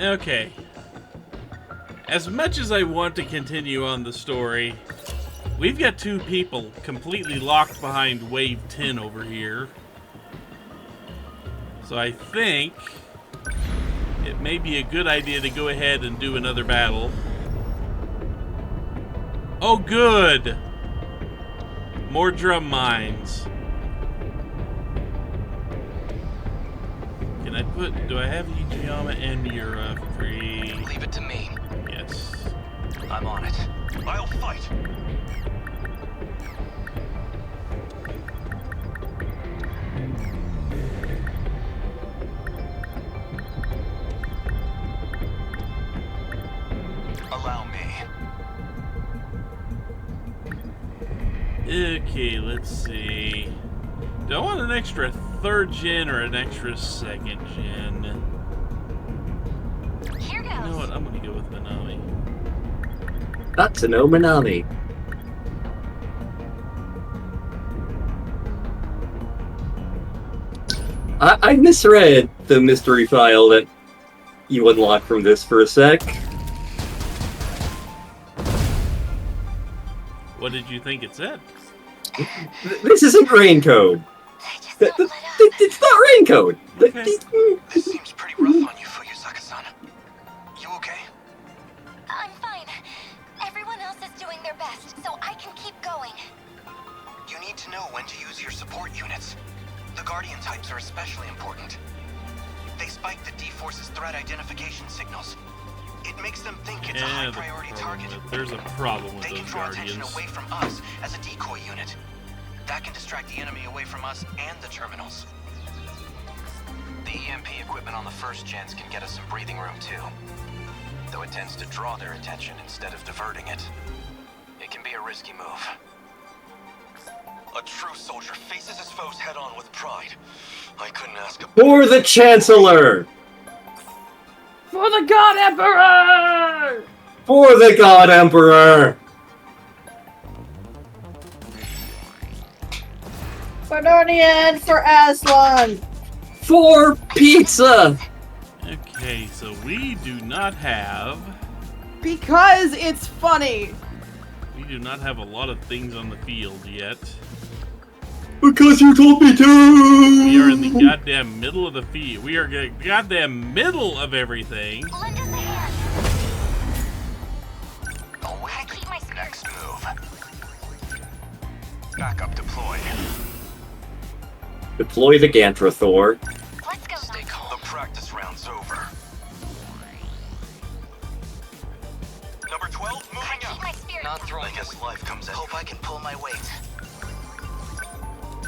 Okay. As much as I want to continue on the story, we've got two people completely locked behind Wave 10 over here. So I think it may be a good idea to go ahead and do another battle. Oh, good! More drum mines. Can I put... Do I have Ijiyama and Miura free? Leave it to me. Yes. I'm on it. I'll fight! Allow me. Okay, let's see. Do I want an extra 3rd gen or an extra 2nd gen? Here goes. You know what? I'm gonna go with Minami. Got to know Minami. I misread the mystery file that you unlocked from this for a sec. What did you think it said? This isn't rain code. It's not rain code. Okay. This seems pretty rough on you, Fuyusaka-san. You okay? I'm fine. Everyone else is doing their best, so I can keep going. You need to know when to use your support units. The Guardian types are especially important. They spike the D-Force's threat identification signals. It makes them think it's a high-priority target. There's a problem with They can those draw attention Guardians. away from us as a decoy unit. That can distract the enemy away from us and the terminals. The EMP equipment on the 1st gens can get us some breathing room too. Though it tends to draw their attention instead of diverting it. It can be a risky move. A true soldier faces his foes head-on with pride. I couldn't ask a... For the Chancellor! For the God Emperor! For the God Emperor! For Narnia and for Aslan! For pizza! Okay, so we do not have... Because it's funny! We do not have a lot of things on the field yet. Because you told me to! We are in the goddamn middle of the field. We are the goddamn middle of everything. Lend us a hand. Away. Keep my spirit. Next move. Backup deploy. Deploy the Gantrathor. Let's go. Stay calm. The practice round's over. Number 12, moving Keep out. my spirit. Not throwing. I guess life comes at Hope I can pull my weight.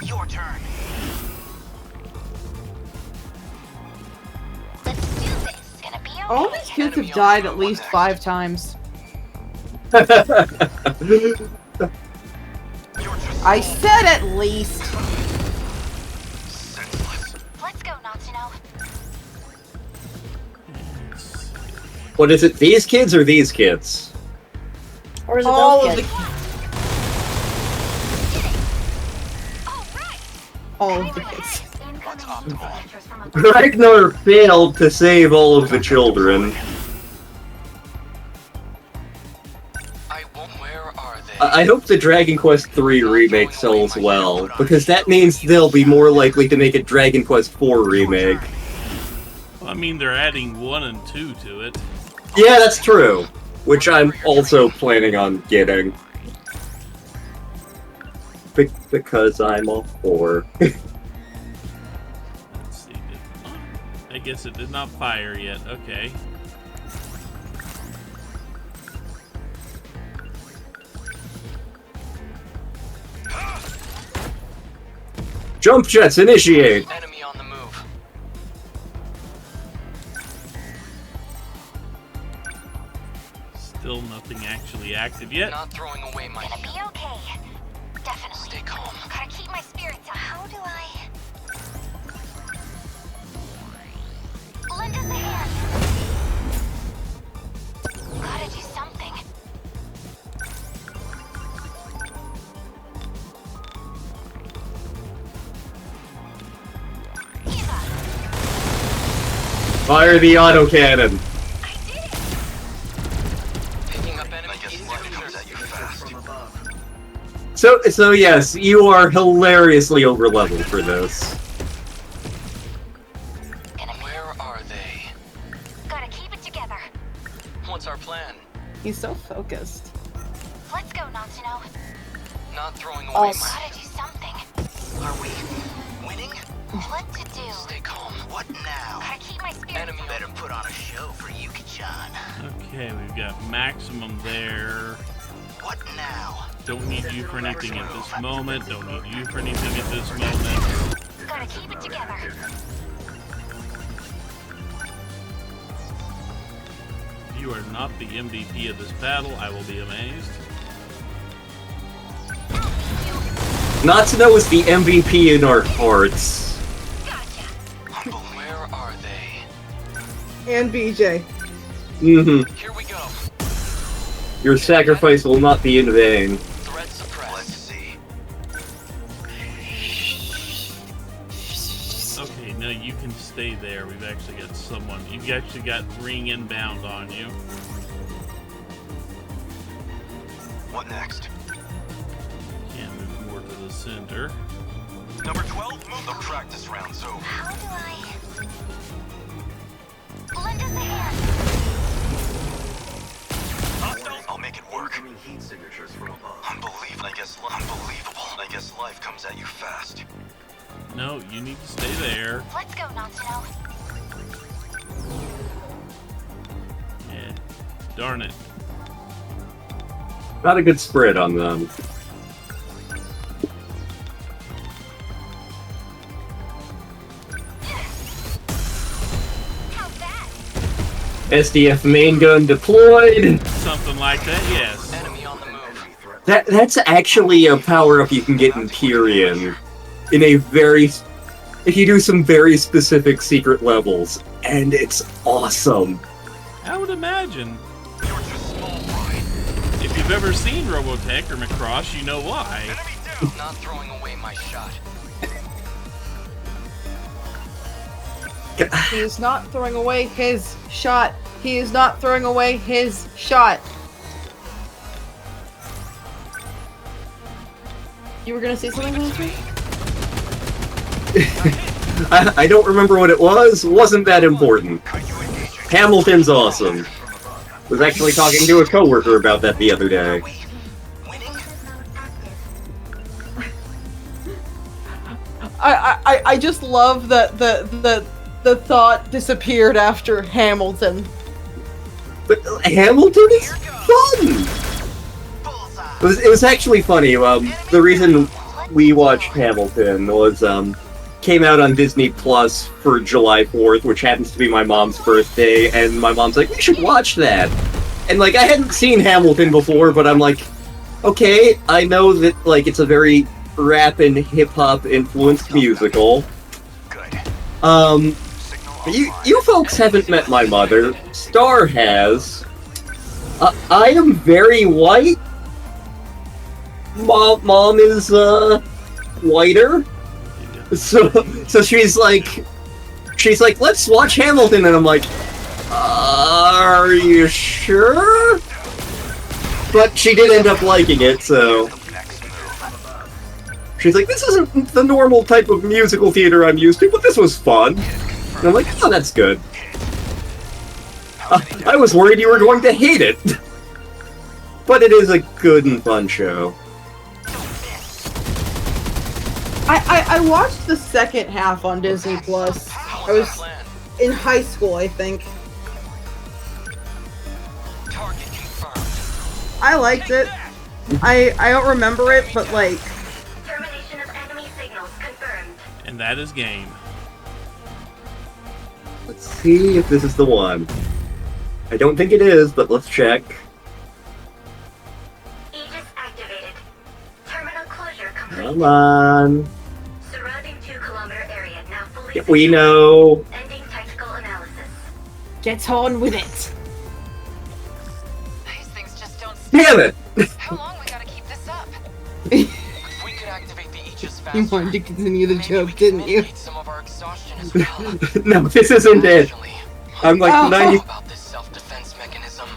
Your turn. Let's do this. It's gonna be okay. All these kids have died at least 5 times. You're just I said at least! senseless. Let's go, Natsuno. What is it, these kids or these kids? Or is it all of the all of the kids. What's optimal? Ragnar failed to save all of the children. Where are they? I hope the Dragon Quest III remake sells well, because that means they'll be more likely to make a Dragon Quest IV remake. Well, I mean, they're adding 1 and 2 to it. Yeah, that's true. Which I'm also planning on getting. Because I'm a whore. Let's see. I guess it did not fire yet. Okay. Jump jets, initiate! Enemy on the move. Still nothing actually active yet. Not throwing away my Gonna be okay. Definitely. Stay calm. Gotta keep my spirits up. How do I... Lend us a hand. Gotta do something. Fire the autocannon! So yes, you are hilariously overleveled for this. Where are they? Gotta keep it together. What's our plan? He's so focused. Let's go, Natsuno. Not throwing away Oh, Gotta do something. Are we winning? What to do? Stay calm. What now? Gotta keep my spirits Enemy up. better put on a show for Yuki-chan. Okay, we've got maximum there. What now? Don't need you for anything at this moment. Don't need you for anything at this moment. Gotta keep it together. If you are not the MVP of this battle, I will be amazed. Natsuno is the MVP in our hearts. Gotcha. Where are they? And BJ. Mm-hmm. Here we go. Your sacrifice will not be in vain. Threat suppressed. Let's see. Okay, no, you can stay there. We've actually got someone. You've actually got ring inbound on you. What next? Can't move more to the center. Number 12, move the practice round's over. How do I... lend us a hand. I'll make it work. Heat signatures from above. Unbelievable. I guess life comes at you fast. No, you need to stay there. Let's go, Natsuno. Yeah. Darn it. Not a good spread on them. How's that? SDF main gun deployed. Something like that, yes. Enemy on the move. That's actually a power-up you can get in Tyrion. In a very... if you do some very specific secret levels. And it's awesome. I would imagine. You're just small fry. If you've ever seen Robotech or Macross, you know why. Enemy down. Not throwing away my shot. He is not throwing away his shot. He is not throwing away his shot. You were gonna say something, Landry? I don't remember what it was. Wasn't that important. Hamilton's awesome. Was actually talking to a coworker about that the other day. Winning? I just love that the thought disappeared after Hamilton. But Hamilton is fun! It was actually funny. The reason we watched Hamilton was, came out on Disney Plus for July 4th, which happens to be my mom's birthday, and my mom's like, we should watch that! And, like, I hadn't seen Hamilton before, but I'm like, okay, I know that, like, it's a very rap and hip-hop influenced musical. Good. You folks haven't met my mother. Star has. I am very white. Mom is, whiter. So she's like, let's watch Hamilton, and I'm like, are you sure? But she did end up liking it, so. She's like, this isn't the normal type of musical theater I'm used to, but this was fun. And I'm like, oh, that's good. I was worried you were going to hate it. But it is a good and fun show. I watched the second half on Disney Plus. I was in high school, I think. Target confirmed. I liked it. I don't remember it, but like, Termination of enemy signals confirmed. And that is game. Let's see if this is the one. I don't think it is, but let's check. Aegis activated. Terminal closure complete. Come on. Surrounding 2-kilometer area now fully If we know. Ending tactical analysis. get on with it. These things just don't stop. Damn it! How long we gotta keep this up? If we could activate the Aegis faster, You wanted to continue the maybe joke, we could didn't you? mitigate some of our exhaustion as well. No, this isn't it. Actually, I'm like Oh. 90. about this self-defense mechanism.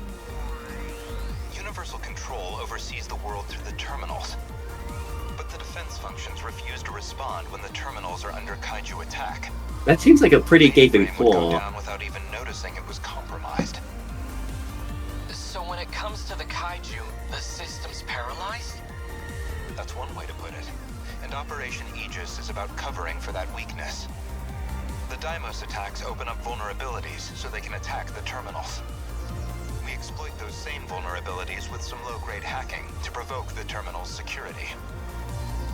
Universal control oversees the world through the terminals. used to respond when the terminals are under kaiju attack. That seems like a pretty gaping Mainframe would go flaw. down without even noticing it was compromised. So when it comes to the kaiju, the system's paralyzed? That's one way to put it. And Operation Aegis is about covering for that weakness. The Deimos attacks open up vulnerabilities so they can attack the terminals. We exploit those same vulnerabilities with some low-grade hacking to provoke the terminal's security.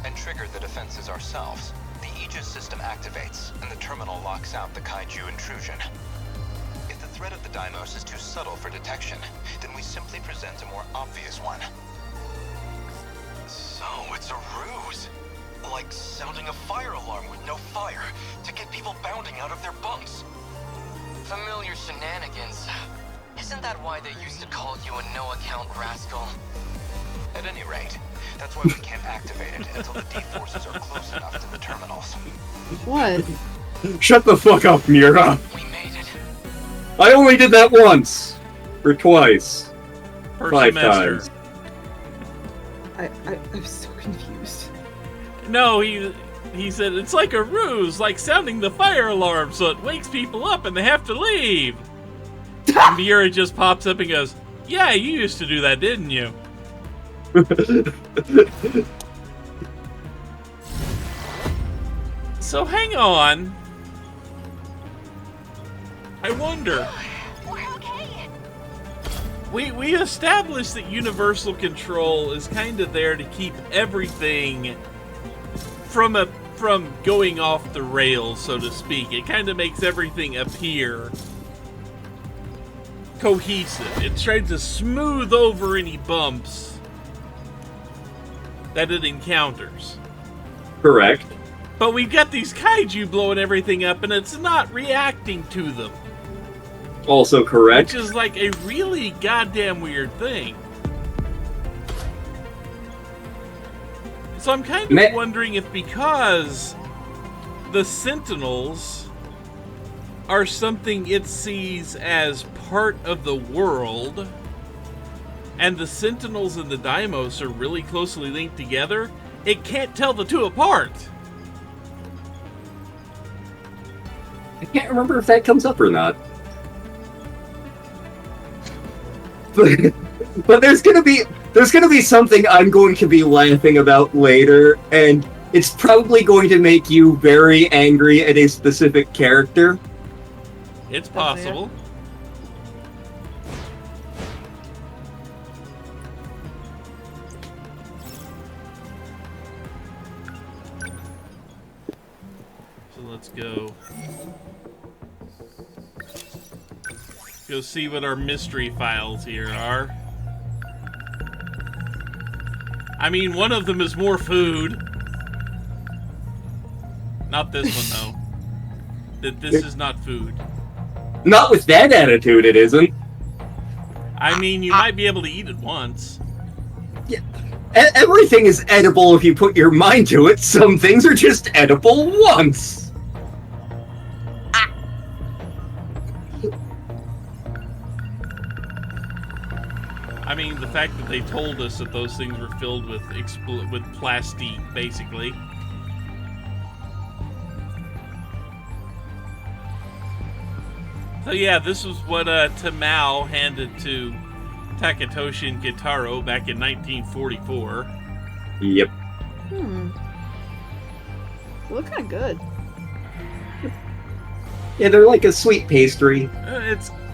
And trigger the defenses ourselves. The Aegis system activates, and the terminal locks out the kaiju intrusion. If the threat of the Deimos is too subtle for detection, then we simply present a more obvious one. So it's a ruse. Like sounding a fire alarm with no fire to get people bounding out of their bunks. Familiar shenanigans. Isn't that why they used to call you a no-account rascal? At any rate, that's why we can't activate it until the D-forces are close enough to the terminals. What? Shut the fuck up, Mira! We made it. I only did that once! Or twice. Per 5 semester. times. I'm so confused. No, he said it's like a ruse, like sounding the fire alarm so it wakes people up and they have to leave. And Mira just pops up and goes, "Yeah, you used to do that, didn't you?" So hang on. I wonder. We're okay. We established that universal control is kind of there to keep everything from going off the rails, so to speak. It kind of makes everything appear cohesive. It tries to smooth over any bumps that it encounters. Correct. But we've got these kaiju blowing everything up, and it's not reacting to them. Also correct. Which is like a really goddamn weird thing. So I'm kind of wondering if because the Sentinels are something it sees as part of the world, and the Sentinels and the Deimos are really closely linked together, it can't tell the two apart. I can't remember if that comes up or not. But there's gonna be something I'm going to be laughing about later, and it's probably going to make you very angry at a specific character. It's possible. So let's go. Go see what our mystery files here are. I mean, one of them is more food. Not this one, though. This is not food. Not with that attitude, it isn't. I mean, you might be able to eat it once. Yeah. Everything is edible if you put your mind to it. Some things are just edible once. I mean, the fact that they told us that those things were filled with plastique, basically. So yeah, this was what Tamao handed to Takatoshi and Gitaro back in 1944. Yep. Look kind of good. Yeah, they're like a sweet pastry.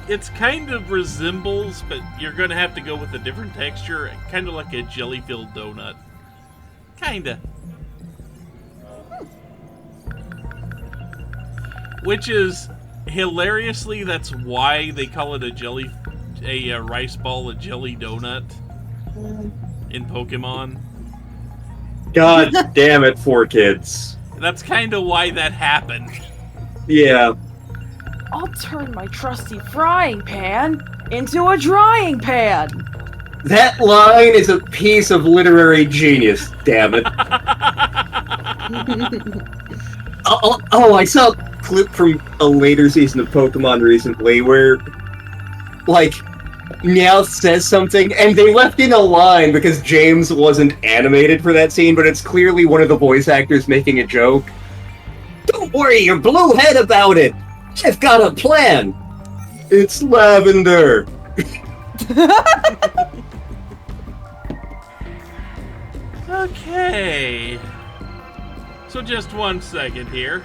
It's kind of resembles, but you're going to have to go with a different texture. Kind of like a jelly-filled donut. Kinda. Which is, hilariously, that's why they call it a rice ball, a jelly donut in Pokemon. God damn it, 4Kids. That's kind of why that happened. Yeah. I'll turn my trusty frying pan into a drying pan. That line is a piece of literary genius, damn it. I saw a clip from a later season of Pokemon recently where, like, Meowth says something, and they left in a line because James wasn't animated for that scene, but it's clearly one of the voice actors making a joke. Don't worry your blue head about it! I've got a plan! It's lavender! Okay. So just 1 second here.